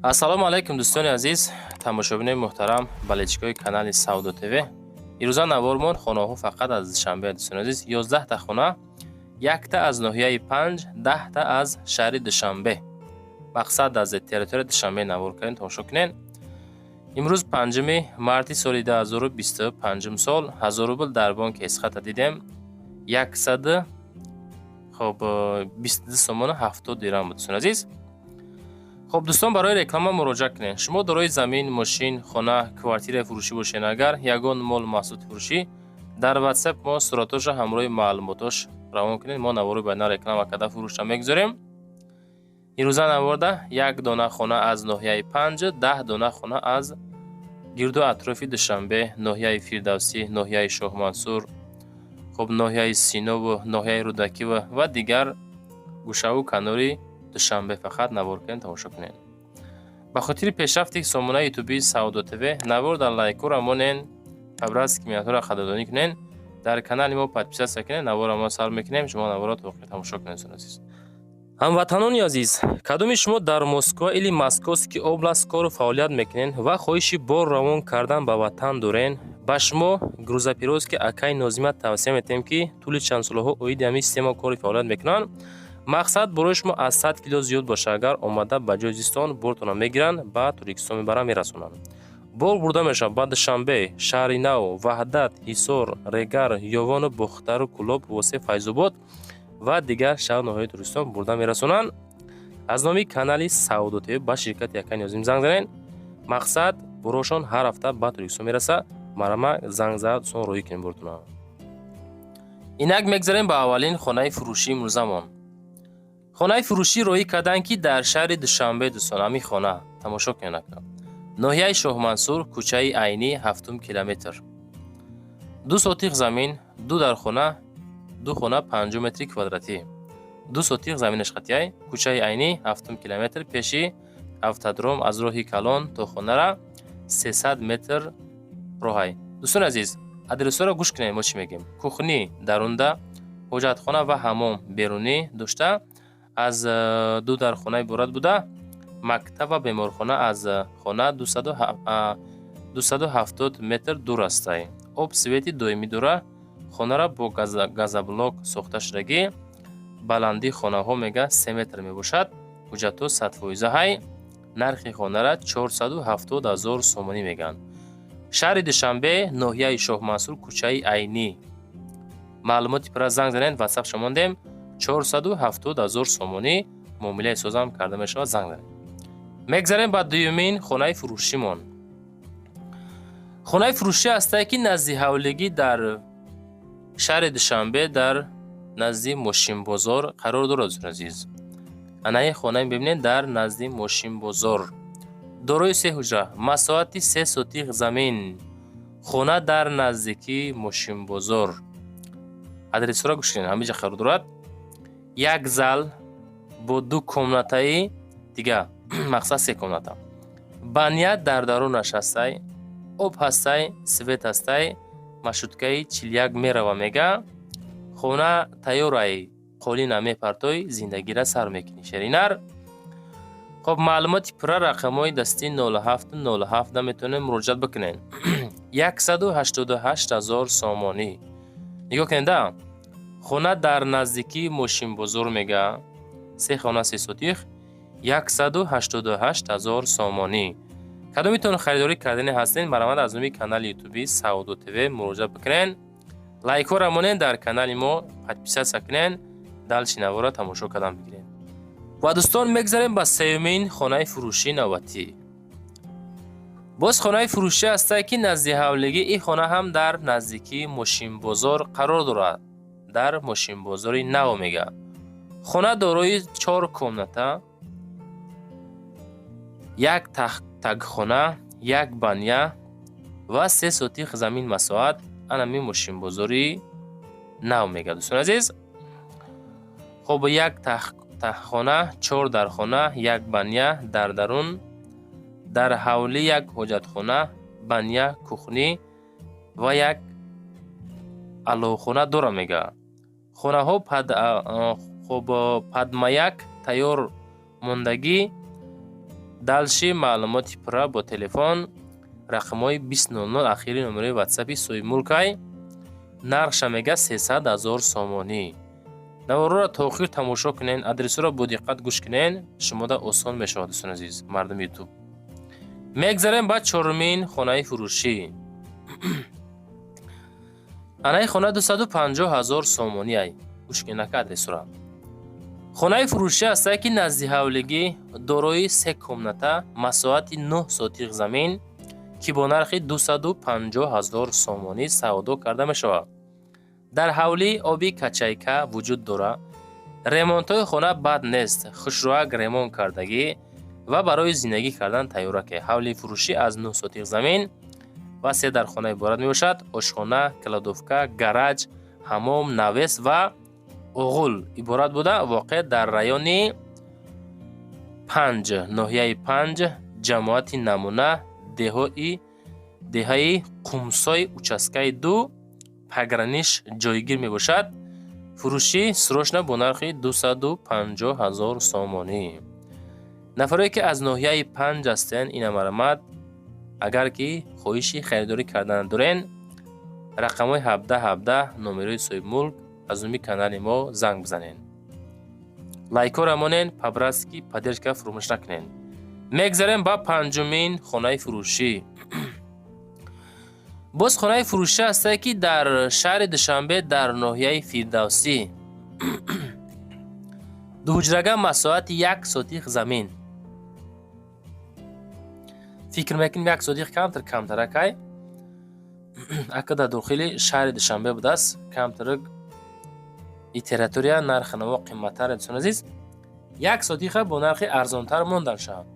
ассалому алайкум дӯстони азиз, тамошобинони муҳтарам, балечкои канали Саудо ТВ. Ирӯза навормон хонаҳо фақат аз Душанбе дӯстони азиз, 11 та хона, якта аз ноҳияи Панҷ, 10 та аз шаҳри Душанбе. Мақсад аз территорияи Душанбе навор кардем, тамошо кунед. имрӯз 5 марти соли 2025 сол, 1000 рубл дар бонки Эсхата дидем. 122 сомона 70 дирам буд дӯстони азиз. خب دوستان برای реклама مراجعه کنین. شما دارای زمین، ماشین، خانه، کوارتیر فروشی باشین، اگر یگان مال محصول فروشی در واتساپ ما صورتاش همراه معلوماتاش روان کنین. ما نوارو بین реклама کدا فروش میگذاریم. این روزا نوارده یک دانه خانه از ناحیه 5، 10 دانه خانه از گرد و اطراف دوشنبه، ناحیه فردوسی، ناحیه شاه منصور، خب ناحیه سینا و ناحیه رودکی و دیگر گوشه و کناری دوشنبه فقط نوار کنین، تماشا کنین. به خاطر پیشرفت سامانه یوتیوبی ساودو تیوی نوار در لایک و رامونین ابراز کمیت را قدردانی کنین. در کانال ما подписаться کنین، نوار ما سر میکنیم، شما نوارات واقعی تماشا کنین. عزیز هموطنان عزیز، کدوم شما در مسکو или Московский область کار و فعالیت میکنین و خواهش بار روان کردن به وطن دارین، با شما گروزاپیروز که اکای نازمیت توصیه میتیم که طول چند سالها اوید همی سیستم کار و فعالیت میکنن. مقصد برای شما از 100 کیلو زیاد باشه، اگر آمده به جای زیستان بورتون میگیرن با توریکستان میبرن میرسونن. بور برده میشه بعد شنبه، شهر نو، وحدت، حصار، ریگر، یوان و بختر و کلوب، واسه فیض‌آباد و دیگر شهر نوهای توریستان برده میرسونن. از نامی کانال ساودو تیوی با شرکت یکان یازیم زنگ زنین. مقصد بروشان هر هفته با توریکستان میرسه. مرا زنگ زد سون روی کنیم بورتون. اینک میگذاریم به اولین خانه فروشی امروزمان. خانه فروشی روی کردن که در شهر دوشنبه دوستان، همی خانه تماشا کنید. ناحیه شاه منصور، کوچه عینی، 7 کیلومتر. 2 سوتیق زمین، 2 در خانه، 2 خانه 5 متر کوادراتی. 2 سوتیق زمینش قطعی، کوچه عینی، 7 کیلومتر پیشی، автодром از راه کلان تا خانه را 300 متر راهی. دوستان عزیز، آدرس را گوش کنید. ما چی میگیم؟ کوخنی درونده، حاجتخانه و حمام بیرونی داشته. از 2 در خانه عبارت بوده. مکتب و بیمارخانه از خانه 270 متر دور است. آب سویتی دائمی دوره. خانه را با گازبلاک ساخته شدگی. بلندی خانه ها میگه 3 متر می باشد. حجت 100% های. نرخ خانه را 470,000 سومانی میگن. شهر دوشنبه، ناحیه شاه منصور، کوچه عینی. معلوماتی پر زنگ زنین، واتساپ شماندیم. 470,000 سومانی معامله سازم کرده میشه. زنگ زنید. میگذاریم بعد دومین خانه فروشیمون. خانه فروشی است که نزدیک حولگی در شهر دوشنبه در نزدیک ماشین بازار قرار دارد. دوستان عزیز، انا خانه ببینید در نزدیک ماشین بازار. دارای 3 حجره، مساحت 3 سوتیق زمین. خانه در نزدیکی ماشین بازار. آدرس را گوش کنید. همینجا قرار دارد. یک زال با 2 کمناتایی دیگه، مقصد 3 کمناتا. بانیا در درونش هستی، آب هستی، سویت هستی، مشروطه 41 میره و میگه. خونه تیارای قولین میپرتوی زندگی را سر میکنی شرینر. خب معلوماتی پر رقمای دستی 0707 میتونیم مراجعه بکنین. 188,000 سومانی. نگاه کنید. خانه در نزدیکی ماشین بازار میگه. 3 خانه 3 سوتیق، 188,000 سومانی. کدام میتون خریداری کردنی هستین؟ برامد از نومی کانال یوتیوبی ساودو تیوی مراجعه بکنین. لایک و رامونین در کانال ما подписаться کنین. دلچین نوارا تماشا کردن بگیرین. و دوستان میگذاریم با سومین خانه فروشی نوبتی. باز خانه فروشی است که نزدیک حولگی. این خانه هم در نزدیکی ماشین بازار قرار دارد. در ماشین بازاری نو میگه. خانه دارای 4 کمناته، 1 تگ خانه، 1 بانیا و 3 سوتیق زمین مساحت. انمی ماشین بازاری نو میگه. دوستان عزیز، خب 1 تگ خانه، 4 در خانه، 1 بانیا در درون، در حولی 1 حاجت خانه، بانیا، کوخنی و 1 علو خانه داره میگه. خانه ها خب پدمایک تیار موندگی далши маълумоти пурра бо телефон рақамҳои 2000 ахири номераи ватсапи соҳиби мулкай. нархша мега 300,000 сомонӣ. навороро то охир тамошо кунен, адресоро бо диққат гӯш кунен, шумода осон мешавад. дӯстон азиз, мардуми ютуб. мегзарем ба чорумин хонаи фурӯшӣ. анаи хона 250,000 сомонӣ ай. гӯш кунака адресора. хонаи фурӯшӣ ҳастае ки назди ҳавлигӣ дорои 3 комната масоҳати 9 сотиқ замин ки бо нархи 250,000 сомонӣ савдо карда мешавад. дар ҳавлӣ оби качайка вуҷуд дорад. ремонтҳои хона бад нест. хушроак ремонт кардагӣ ва барои зиндагӣ кардан тайёраке. ҳавли фурӯшӣ аз 9 сотиқ замин ва 3 дар хона иборат мебошад. ошхона, кладовка, гараҷ, ҳаммом, навес ва оғул иборат буда воқеъ дар райони 5 ноҳияи 5 ҷамоати намуна деҳаи қумсои участкаи 2 паграниш ҷойгир мебошад. фурӯшӣ срочна бо нархи 250,000 сомонӣ. нафаре ки аз ноҳияи 5 ҳастен ина марамад, агар ки хоҳиши харидорӣ кардан дорен, рақамҳои 1717 номерои соҳиби мулк аз уми канали мо занг бизанен. лайкора монен, пабрастки поддержка фуромӯш накунен. мегзарем ба панҷумин хонаи фурӯшӣ. боз хонаи фурӯшӣ ҳастае ки дар шаҳри душанбе дар ноҳияи фирдавсӣ. дуҳуҷрага масоҳати 1 сотиқ замин. фикр мекунем 1 сотиқ камтаракай. ака дар дохили шаҳри душанбе будааст. камтарак и территория нархи наво қимматтар дӯстон азиз. 1 сотиқа бо нархи арзонтар мондан шавад.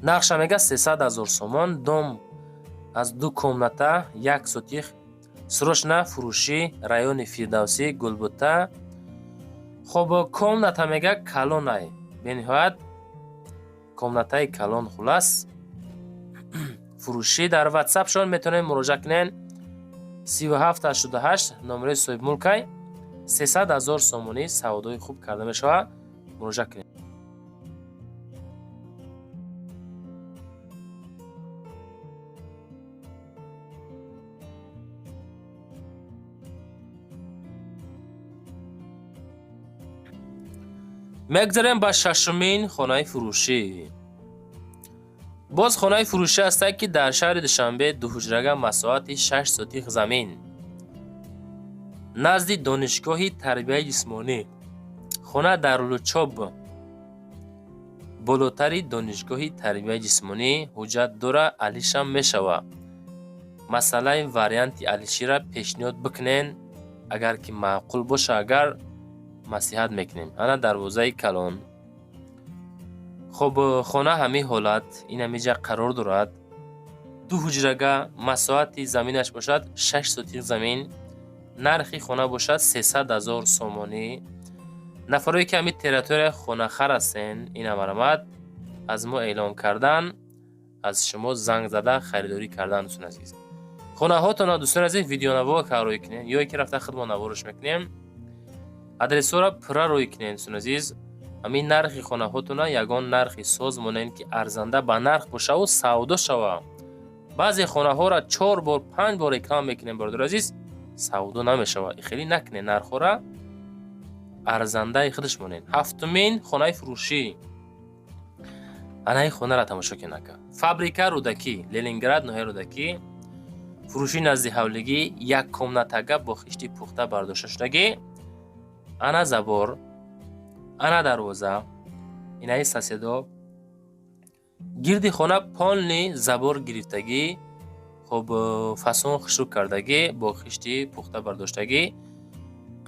нархша мега 300,000 сомон. дом аз 2 комната 1 сотиқ. срочна фурӯшӣ райони фирдавсӣ гулбута. хоб комната мега калонай. бениҳоят комнатаи калон хулас. фурӯшӣ дар ватсапшон метавонед муроҷиат кунен. 3788 номераи соҳиби мулкай. 300,000 сомонӣ савдои хуб карда мешавад. муроҷиат кунед. мегзарем ба шашумин хонаи фурӯшӣ. боз хонаи фурӯшӣ ҳастае ки дар шаҳри душанбе дуҳуҷрага масоҳати 6 сотиқ замин назди донишгоҳи тарбияи ҷисмонӣ. хона дар лучоб болотари донишгоҳи тарбияи ҷисмонӣ ҳуҷҷат дора алишам мешавад. масъалаи варианти алишира пешниҳод бикунен, агар ки маъқул боша. агар масиҳат мекунем. ана дарвозаи калон. хоб хона ҳамин ҳолат ин ҳамиҷа қарор дорад. дуҳуҷрага масоҳати заминаш бошад 6 сотиқ замин. нархи хона бошад 300,000 сомонӣ. нафарои ки ҳамин территория хонахар ҳастен ина марамад аз мо эълон кардан, аз шумо занг зада харидорӣ кардан. дӯстон азиз, хонаҳотона дӯстон азиз видеонаво кароӣ кунен ё ки рафта хидмотнаворош мекунем. адресора пурра рӯй кунен. дӯстон азиз, ҳамин нархи хонаҳотона ягон нархи соз монанд ки арзанда ба нарх бошаву савдо шавад. баъзе хонаҳора 4 бор 5 бор реклама мекунем. бародари азиз, савдо намешавад. ихелӣ накунен. нархҳора арзандаи худаш монен. ҳафтумин хонаи фурӯшӣ. анаи хонара тамошо кунака. фабрика рӯдакӣ, Ленинград, ноҳияи рӯдакӣ. фурӯшӣ назди ҳавлигӣ 1 комнатага бо хишти пухта бардошта шудагӣ. ана забор, ана дарвоза, инаи соседо. гирди хона полни забор гирифтагӣ. хоб фасон хушрук кардагӣ бо хишти пухта бардоштагӣ.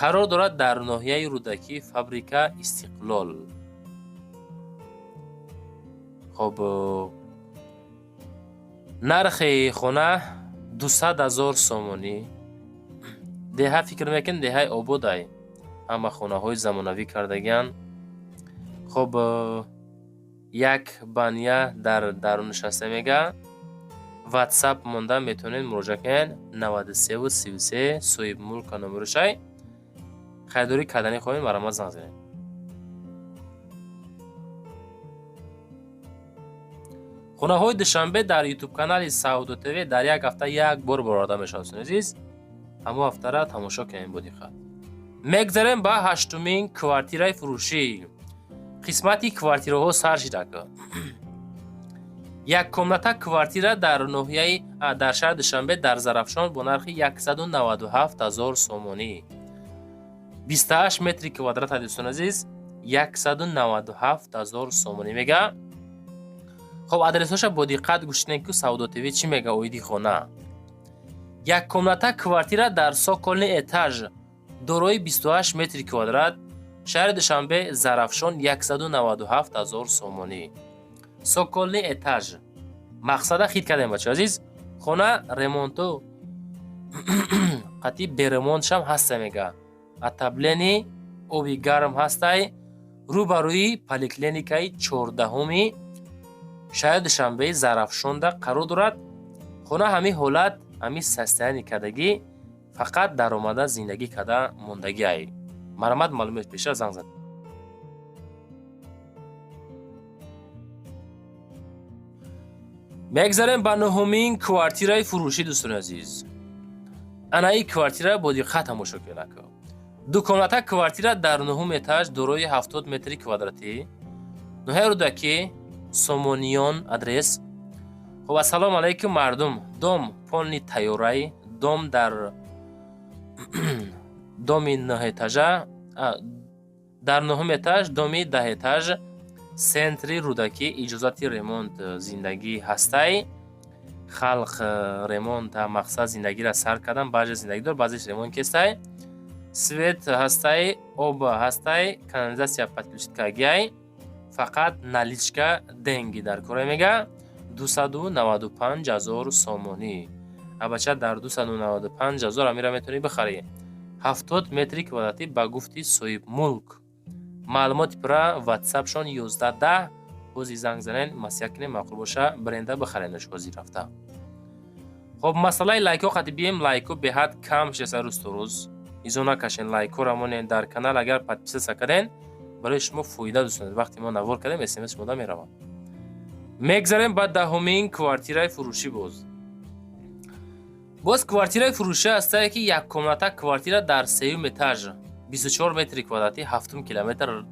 қарор дорад дар ноҳияи рӯдакӣ, фабрика Истиқлол. хоб нархи хона 200,000 сомонӣ. деҳа фикр мекун деҳаи ободай. ҳама хонаҳои замонавӣ кардагиянд. хоб як бания дар дарунаш ҳаста мега. ватсап монда метавонед муроҷиат кунед. 9333 соҳиби мулка номерушай. харидорӣ кардани хоҳем барои ма занг занед. хонаҳои душанбе дар ютуб канали Сауду ТВ дар як ҳафта як бор барода мешавад. Азиз, ҳамо ҳафтара тамошо кунем бо диққат. Мегзарем ба ҳаштумин квартираи фурӯшӣ. қисмати квартираҳо сар шидака. Як комната квартира дар ноҳияи дар шаҳри Душанбе дар Зарафшон бо нархи 197,000 сомонӣ. 28 метри квадрат дӯстон азиз, 197,000 сомонӣ мега. خب адресоша бо диққат гӯш кунед ки Сауду ТВ чӣ мега оиди хона. Як комната квартира дар Соколни этаж дорои 28 метри квадрат, шаҳри Душанбе, Зарафшон, 197,000 сомонӣ. Соколни этаж. Мақсада хит кардем бача азиз. Хона ремонту қатъи беремонтшам ҳаста мега. Атаблени оби гарм ҳастай рӯбарӯи поликлиникаи 14-уми шаҳри Душанбеи Зарафшонда қарор дорад. хона ҳамин ҳолат, ҳамин састаяни кардагӣ, фақат даромада зиндагӣ карда мондагиай. Марамат маълумот пеша занг зад. мегзарем ба нуҳумин квартираи фурӯшӣ дӯстони азиз. анаи квартира бо диққат тамошо кунед. ду комната квартира дар нуҳум этаж дорои 70 метри квадратӣ. ноҳияи рӯдаки Сомониён адрес. хуб, ассалому алайкум мардум. дом полни тайёрай, дом дар доми 9 этажа, дар 9 этаж, доми 10 этаж, сентри рӯдаки иҷозати ремонт зиндагӣ ҳастай. халқ ремонт мақсад зиндагиро сар кардан, баъзе зиндагӣ дор, баъзеш ремонт кестай. свет ҳастай, об ҳастай, канализатсия подключиткагиай. фақат наличка денги дар кора мега. 295,000 сомонӣ. абача дар 295,000 амира метавонӣ бихарӣ. 70 метри квадратӣ ба гуфти соҳиб мулк. маълумоти пурра ватсапшон 1110. ҳозир занг занен, масъя кунем, маъқул боша бренда бихаренаш ҳозир рафта. хоб, масъалаи лайкҳо қатъи бием, лайкҳо беҳад кам шеса рӯз то рӯз. изо накашен, лайкҳо рамонен. дар канал агар подписатсия карден, барои шумо фоида дӯстон. вақте мо навор кардем смс шумода меравад. мегзарем ба 10-умин квартираи фурӯшӣ. боз квартираи фурӯшӣ ҳастае ки як комната квартира дар 3 этаж, 24 метри квадратӣ, 7 километр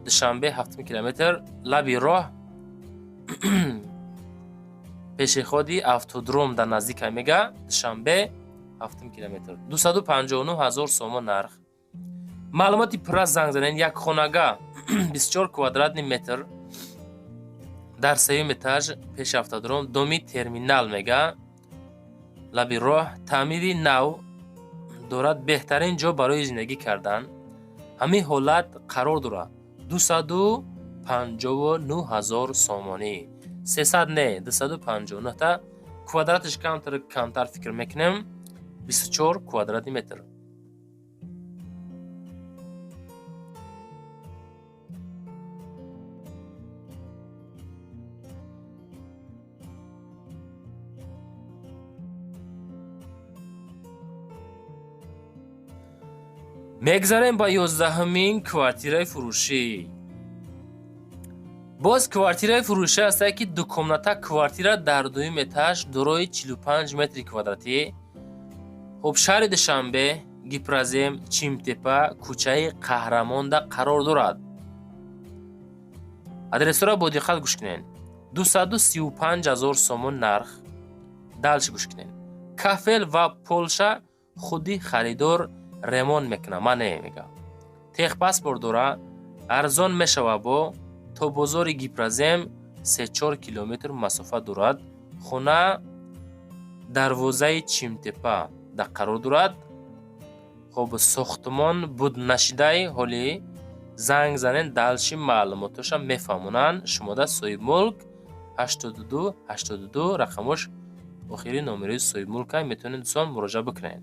Душанбе, 7 километр лаби роҳ, пешеходи автодром дар наздика мега. Душанбе 7 километр, 259,000 сомон нарх. маълумоти пурра занг занен. як хонага 24 квадратни метр дар 3 этаж, пеши автодром, доми терминал мега, лаби роҳ, таъмири нав дорад, беҳтарин ҷо барои зиндагӣ кардан. ҳамин ҳолат қарор дорад. 259,000 сомонӣ. 300 не, 259 та квадратиш камтар фикр мекунем. 24 квадратни метр. мегзарем ба 11-умин квартираи фурӯшӣ. боз квартираи фурӯшӣ ҳастае ки ду комната квартира дар 2 этаж дорои 45 метри квадратӣ. хуб, шаҳри Душанбе, Гипразем, Чимтепа, кӯчаи Қаҳрамонда қарор дорад. адресора бо диққат гӯш кунед. 235,000 сомон нарх. далш гӯш кунед. кафел ва полша худи харидор ремонт мекуна, ман немега. техпаспорт дора, арзон мешава. бо то бозори Гипразем 3-4 километр масофа дорад. хона дарвозаи Чимтепа да қарор дорад. хоб, сохтмон буднашидаи ҳоли занг занен, далши маълумотоша мефаҳмонанд. шумода соҳиб мулк 82 82 рақамош охири номерои соҳиб мулкай метавонед дӯстон муроҷиат бикунед.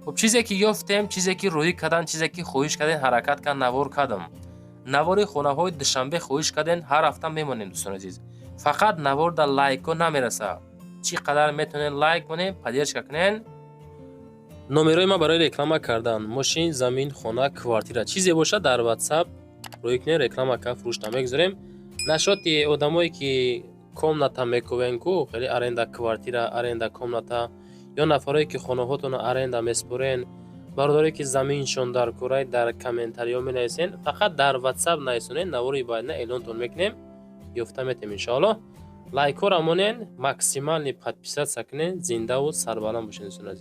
хоб, чизе ки ёфтем, чизе ки рӯӣ кардан, чизе ки хоҳиш кардем, ҳаракат кардем, навор кардам. навори хонаҳои Душанбе хоҳиш кардем, ҳар ҳафта мемонем дӯстон азиз. фақат навор дар лайкҳо намераса. чӣ қадар метавонед лайк кунед, поддержка кунед. номерои ма барои реклама кардан, мошин, замин, хона, квартира чизе бошад дар WhatsApp рӯй кунед, реклама ка фурӯш намегузорем. нашоти одамое ки комната мекувен ку хеле аренда квартира, аренда комната ё нафаре ки хонаҳотонро аренда меспурен, бародаре ки заминшон дар Курай дар комментариё менависен. Фақат дар WhatsApp нависонен, навори байна эълонтон мекунем, ёфта метем иншоаллоҳ. Лайкҳоро монен, максимални подписатсия кунен. Зиндаву сарбаланд бошед дӯстон азиз.